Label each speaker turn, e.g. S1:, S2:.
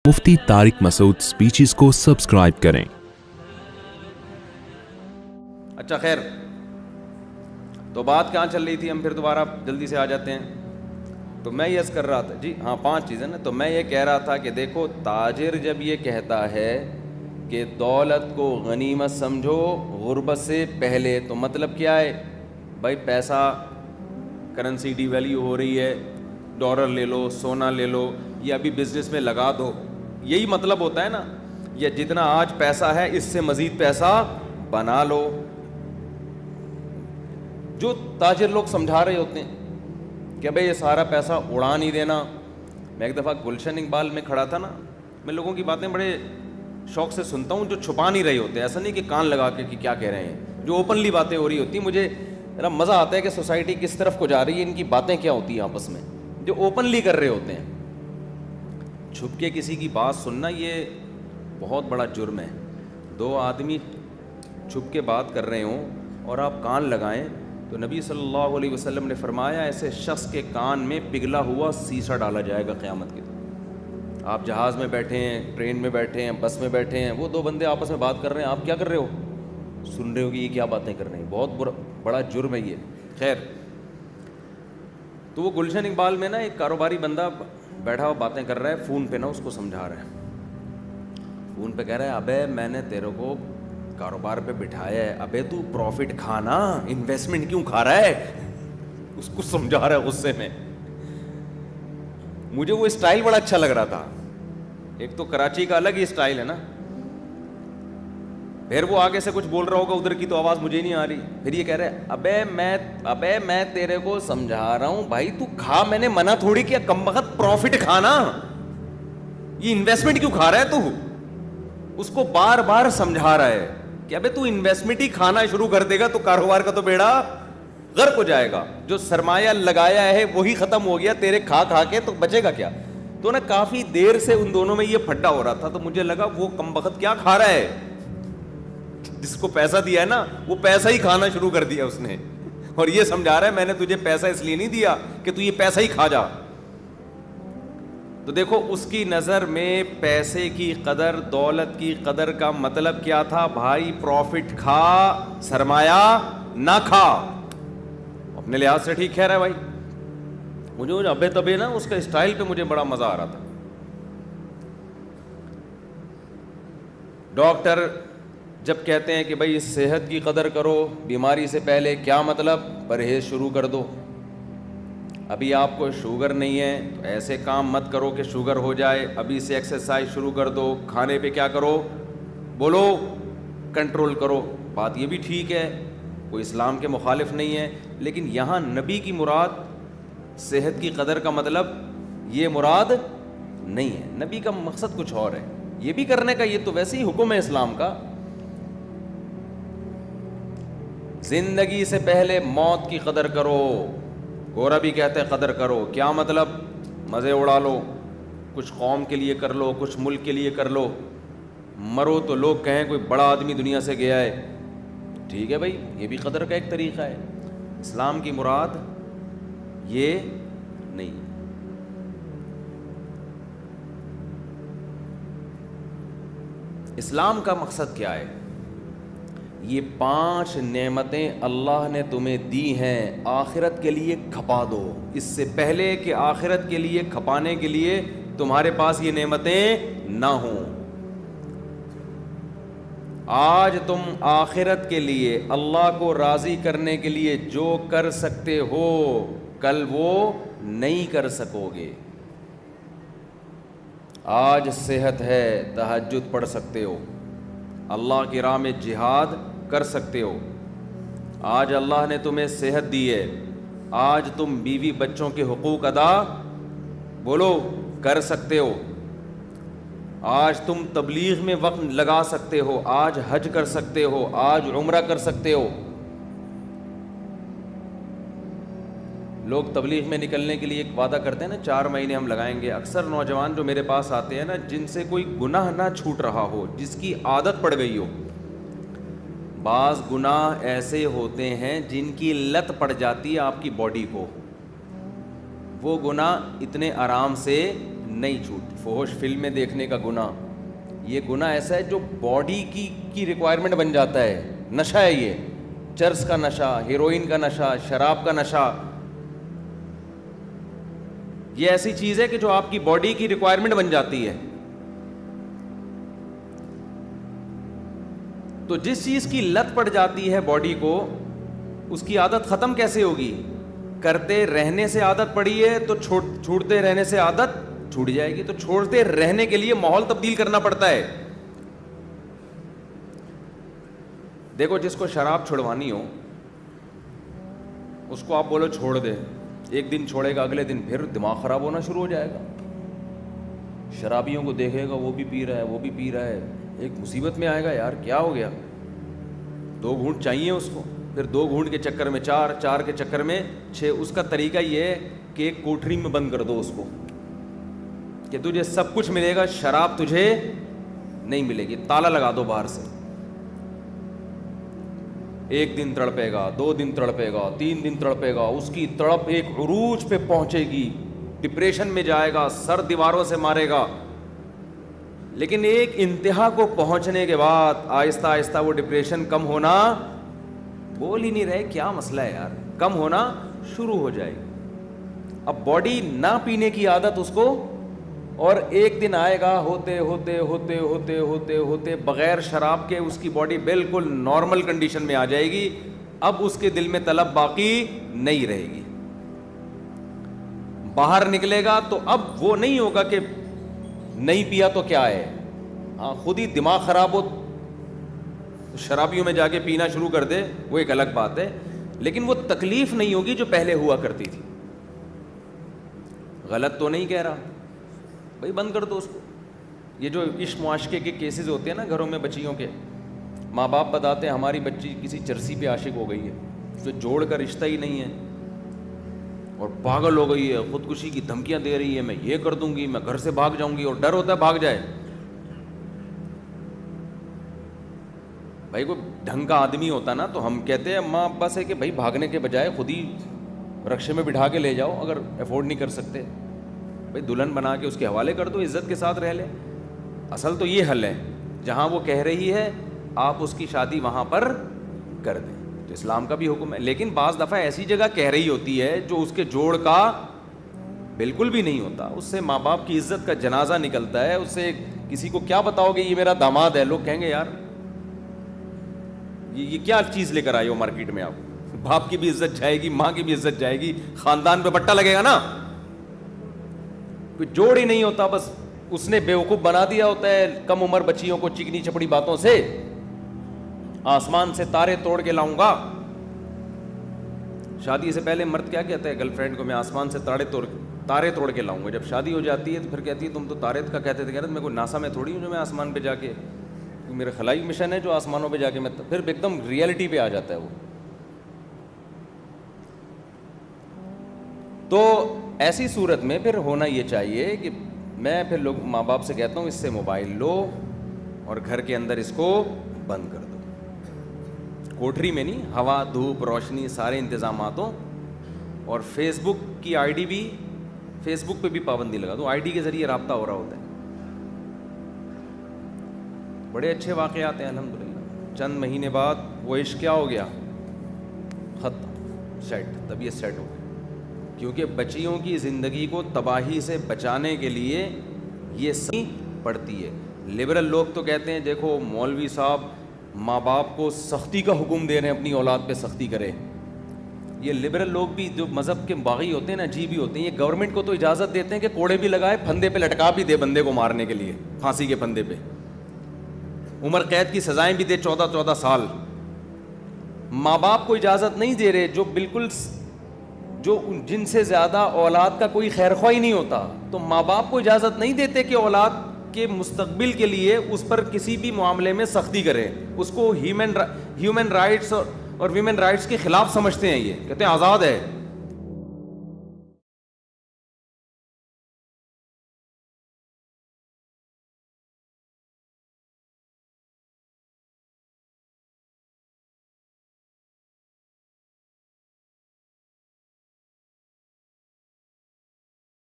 S1: مفتی طارق مسعود speeches کو subscribe کریں۔
S2: اچھا خیر، تو بات کہاں چل رہی تھی؟ ہم پھر دوبارہ جلدی سے آ جاتے ہیں۔ تو میں یہ کر رہا تھا جی ہاں 5 چیزیں نا، تو میں یہ کہہ رہا تھا کہ دیکھو تاجر جب یہ کہتا ہے کہ دولت کو غنیمت سمجھو غربت سے پہلے، تو مطلب کیا ہے بھائی؟ پیسہ کرنسی ڈی ویلیو ہو رہی ہے، ڈالر لے لو، سونا لے لو، یا ابھی بزنس میں لگا دو، یہی مطلب ہوتا ہے نا۔ یا جتنا آج پیسہ ہے اس سے مزید پیسہ بنا لو، جو تاجر لوگ سمجھا رہے ہوتے ہیں کہ بھئی یہ سارا پیسہ اڑا نہیں دینا۔ میں ایک دفعہ گلشن اقبال میں کھڑا تھا نا، میں لوگوں کی باتیں بڑے شوق سے سنتا ہوں جو چھپا نہیں رہے ہوتے، ایسا نہیں کہ کان لگا کے کہ کیا کہہ رہے ہیں، جو اوپنلی باتیں ہو رہی ہوتی ہیں۔ مجھے ذرا مزہ آتا ہے کہ سوسائٹی کس طرف کو جا رہی ہے، ان کی باتیں کیا ہوتی ہیں آپس میں، جو اوپنلی کر رہے ہوتے ہیں۔ چھپ کے کسی کی بات سننا یہ بہت بڑا جرم ہے۔ 2 آدمی چھپ کے بات کر رہے ہوں اور آپ کان لگائیں، تو نبی صلی اللہ علیہ وسلم نے فرمایا ایسے شخص کے کان میں پگھلا ہوا سیسا ڈالا جائے گا قیامت کے دن۔ آپ جہاز میں بیٹھے ہیں، ٹرین میں بیٹھے ہیں، بس میں بیٹھے ہیں، وہ 2 بندے آپس میں بات کر رہے ہیں، آپ کیا کر رہے ہو؟ سن رہے ہو کہ یہ کیا باتیں کر رہے ہیں۔ بہت بڑا جرم ہے یہ۔ خیر، تو وہ گلشن اقبال میں نا ایک کاروباری بندہ بیٹھا ہوا باتیں کر رہا ہے، فون پہ نا اس کو سمجھا رہا ہے، فون پہ کہہ رہا ہے ابے میں نے تیرے کو کاروبار پہ بٹھایا ہے، ابے تو پروفٹ کھانا، انویسٹمنٹ کیوں کھا رہا ہے؟ اس کو سمجھا رہا ہے غصے میں۔ مجھے وہ اسٹائل بڑا اچھا لگ رہا تھا۔ ایک تو کراچی کا الگ ہی اسٹائل ہے نا، پھر وہ آگے سے کچھ بول رہا ہوگا ادھر کی تو آواز مجھے نہیں آ رہی، پھر یہ کہہ رہا ہے ابے میں تیرے کو سمجھا رہا ہوں بھائی تو کھا، میں نے منع تھوڑی کیا، کم وقت پروفٹ کھانا، یہ انویسٹمنٹ کیوں کھا رہا ہے تو؟ اس کو بار بار سمجھا رہا ہے کہ ابے تو انویسٹمنٹ ہی کھانا شروع کر دے گا تو کاروبار کا تو بیڑا غرق ہو جائے گا، جو سرمایہ لگایا ہے وہی ختم ہو گیا، تیرے کھا کے تو بچے گا کیا؟ تو نا کافی دیر سے ان دونوں میں یہ پھڈا ہو رہا تھا، تو مجھے لگا وہ کم وقت کیا کھا رہا ہے، جس کو پیسہ دیا ہے نا وہ پیسہ ہی کھانا شروع کر دیا اس نے، اور یہ سمجھا رہا ہے میں نے تجھے پیسہ اس لیے نہیں دیا کہ تو یہ پیسہ ہی کھا جا۔ تو دیکھو اس کی نظر میں پیسے کی قدر، دولت کی قدر کا مطلب کیا تھا؟ بھائی پروفٹ کھا، سرمایہ نہ کھا۔ اپنے لحاظ سے ٹھیک کہہ رہا ہے بھائی۔ مجھے ابے تبے نا اس کا اسٹائل پہ مجھے بڑا مزہ آ رہا تھا۔ ڈاکٹر جب کہتے ہیں کہ بھائی صحت کی قدر کرو بیماری سے پہلے، کیا مطلب؟ پرہیز شروع کر دو۔ ابھی آپ کو شوگر نہیں ہے تو ایسے کام مت کرو کہ شوگر ہو جائے، ابھی سے ایکسرسائز شروع کر دو، کھانے پہ کیا کرو؟ بولو کنٹرول کرو۔ بات یہ بھی ٹھیک ہے، کوئی اسلام کے مخالف نہیں ہے، لیکن یہاں نبی کی مراد صحت کی قدر کا مطلب یہ مراد نہیں ہے، نبی کا مقصد کچھ اور ہے۔ یہ بھی کرنے کا، یہ تو ویسے ہی حکم ہے اسلام کا۔ زندگی سے پہلے موت کی قدر کرو، گورا بھی کہتے ہیں قدر کرو، کیا مطلب؟ مزے اڑا لو، کچھ قوم کے لیے کر لو، کچھ ملک کے لیے کر لو، مرو تو لوگ کہیں کوئی بڑا آدمی دنیا سے گیا ہے، ٹھیک ہے بھائی، یہ بھی قدر کا ایک طریقہ ہے۔ اسلام کی مراد یہ نہیں۔ اسلام کا مقصد کیا ہے؟ یہ 5 نعمتیں اللہ نے تمہیں دی ہیں، آخرت کے لیے کھپا دو، اس سے پہلے کہ آخرت کے لیے کھپانے کے لیے تمہارے پاس یہ نعمتیں نہ ہوں۔ آج تم آخرت کے لیے اللہ کو راضی کرنے کے لیے جو کر سکتے ہو کل وہ نہیں کر سکو گے۔ آج صحت ہے، تہجد پڑھ سکتے ہو، اللہ کی راہ میں جہاد کر سکتے ہو، آج اللہ نے تمہیں صحت دی ہے، آج تم بیوی بچوں کے حقوق ادا بولو کر سکتے ہو، آج تم تبلیغ میں وقت لگا سکتے ہو، آج حج کر سکتے ہو، آج عمرہ کر سکتے ہو۔ لوگ تبلیغ میں نکلنے کے لیے ایک وعدہ کرتے ہیں نا، 4 مہینے ہم لگائیں گے۔ اکثر نوجوان جو میرے پاس آتے ہیں نا، جن سے کوئی گناہ نہ چھوٹ رہا ہو، جس کی عادت پڑ گئی ہو، بعض گناہ ایسے ہوتے ہیں جن کی لت پڑ جاتی ہے آپ کی باڈی کو، وہ گناہ اتنے آرام سے نہیں छूटती. फहश फिल्में देखने का गुनाह, ये गुनाह ऐसा है जो बॉडी की रिक्वायरमेंट बन जाता है. नशा है ये, चर्स का नशा, हेरोइन का नशा, शराब का नशा. ये ऐसी चीज है कि जो आपकी बॉडी की रिक्वायरमेंट बन जाती है. तो जिस चीज की लत पड़ जाती है बॉडी को, उसकी आदत खत्म कैसे होगी? करते रहने से आदत पड़ी है तो छूटते रहने से आदत छूट जाएगी. तो छोड़ते रहने के लिए माहौल तब्दील करना पड़ता है. देखो, जिसको शराब छुड़वानी हो उसको आप बोलो छोड़ दे, एक दिन छोड़ेगा, अगले दिन फिर दिमाग खराब होना शुरू हो जाएगा. शराबियों को देखेगा वो भी पी रहा है, वो भी पी रहा है, एक मुसीबत में आएगा. यार क्या हो गया? 2 घूंट चाहिए उसको, फिर 2 घूंट के चक्कर में 4, 4 के चक्कर में 6. उसका तरीका ये है कि एक कोठरी में बंद कर दो उसको कि तुझे सब कुछ मिलेगा, शराब तुझे नहीं मिलेगी. ताला लगा दो बाहर से. 1 दिन तड़पेगा, 2 दिन तड़पेगा, 3 दिन तड़पेगा. उसकी तड़प एक उरूज पे पहुंचेगी, डिप्रेशन में जाएगा, सर दीवारों से मारेगा. लेकिन एक इंतहा को पहुंचने के बाद आहिस्ता आहिस्ता वो डिप्रेशन कम होना, बोल ही नहीं रहे क्या मसला है यार, कम होना शुरू हो जाएगी. अब बॉडी ना पीने की आदत उसको, और एक दिन आएगा होते होते होते होते होते होते बगैर शराब के उसकी बॉडी बिल्कुल नॉर्मल कंडीशन में आ जाएगी. अब उसके दिल में तलब बाकी नहीं रहेगी. बाहर निकलेगा तो अब वो नहीं होगा कि नहीं पिया तो क्या है. हाँ, खुद ही दिमाग खराब हो, शराबियों में जाके पीना शुरू कर दे, वो एक अलग बात है. लेकिन वो तकलीफ नहीं होगी जो पहले हुआ करती थी. गलत तो नहीं कह रहा भाई, बंद कर दो उसको. ये जो इश्क मुआशके के केसेस होते हैं ना घरों में बच्चियों के, माँ बाप बताते हैं हमारी बच्ची किसी चरसी पे आशिक हो गई है, उससे जोड़ का रिश्ता ही नहीं है और पागल हो गई है, खुदकुशी की धमकियां दे रही है, मैं ये कर दूंगी, मैं घर से भाग जाऊंगी, और डर होता है भाग जाए. भाई कोई ढंग का आदमी होता ना तो हम कहते हैं माँ अब्बा से कि भाई भागने के बजाय खुद ही रक्शे में बिठा के ले जाओ, अगर अफोर्ड नहीं कर सकते. भाई दुल्हन बना के उसके हवाले कर दो, इज्जत के साथ रह ले. असल तो ये हल है, जहाँ वो कह रही है आप उसकी शादी वहाँ पर कर दें, तो इस्लाम का भी हुक्म है. लेकिन बाज़ दफ़ा ऐसी जगह कह रही होती है जो उसके जोड़ का बिल्कुल भी नहीं होता, उससे माँ बाप की इज्जत का जनाजा निकलता है. उससे किसी को क्या बताओगे ये मेरा दामाद है, लोग कहेंगे यार ये क्या चीज़ लेकर आए हो मार्केट में. आप बाप की भी इज्जत जाएगी, माँ की भी इज्जत जाएगी, ख़ानदान पे बट्टा लगेगा ना. कोई जोड़ ही नहीं होता, बस उसने बेवकूफ़ बना दिया होता है कम उम्र बच्चियों को चिकनी चपड़ी बातों से. आसमान से तारे तोड़ के लाऊंगा. शादी से पहले मर्द क्या कहता है गर्लफ्रेंड को, मैं आसमान से तारे तोड़ के लाऊंगा. जब शादी हो जाती है तो फिर कहती है तुम तो तारे का कहते थे. कहते मैं कोई नासा में थोड़ी हूँ जो मैं आसमान पे जाके, मेरा खलाई मिशन है जो आसमानों पे जाके मैं, फिर एकदम रियलिटी पे आ जाता है वो. तो ऐसी सूरत में फिर होना ये चाहिए कि मैं फिर लोग माँ बाप से कहता हूँ इससे मोबाइल लो और घर के अंदर इसको बंद कर दो. कोठरी में नहीं, हवा धूप रोशनी सारे इंतजामात हों. और फेसबुक की आईडी भी, फेसबुक पे भी पाबंदी लगा दो. आईडी के ज़रिए रब्ता हो रहा होता है. बड़े अच्छे वाक़यात हैं अल्हम्दुलिल्लाह. चंद महीने बाद वो इश्क क्या हो गया, ख़त्म, सेट, तबीयत सेट हो गई. क्योंकि बच्चियों की ज़िंदगी को तबाही से बचाने के लिए ये सही पड़ती है. लिबरल लोग तो कहते हैं देखो मौलवी साहब माँ बाप को सख्ती का हुक्म दे रहे हैं, अपनी औलाद पे सख्ती करें. ये लिबरल लोग भी जो मज़हब के बागी होते हैं ना, अजीब ही होते हैं. ये गवर्नमेंट को तो इजाज़त देते हैं कि कोड़े भी लगाए, फंदे पे लटका भी दे बंदे को मारने के लिए, फांसी के फंदे पे, उम्र कैद की सज़ाएं भी दे 14-14 साल. माँ बाप को इजाज़त नहीं दे रहे, जो बिल्कुल जो जिनसे ज़्यादा औलाद का कोई खैर ख्वाह ही नहीं होता, तो माँ बाप को इजाज़त नहीं देते कि औलाद के मुस्तकबिल के लिए उस पर किसी भी मामले में सख्ती करें. उसको ह्यूमन राइट्स और वीमेन राइट्स के ख़िलाफ़ समझते हैं. ये कहते हैं आज़ाद है,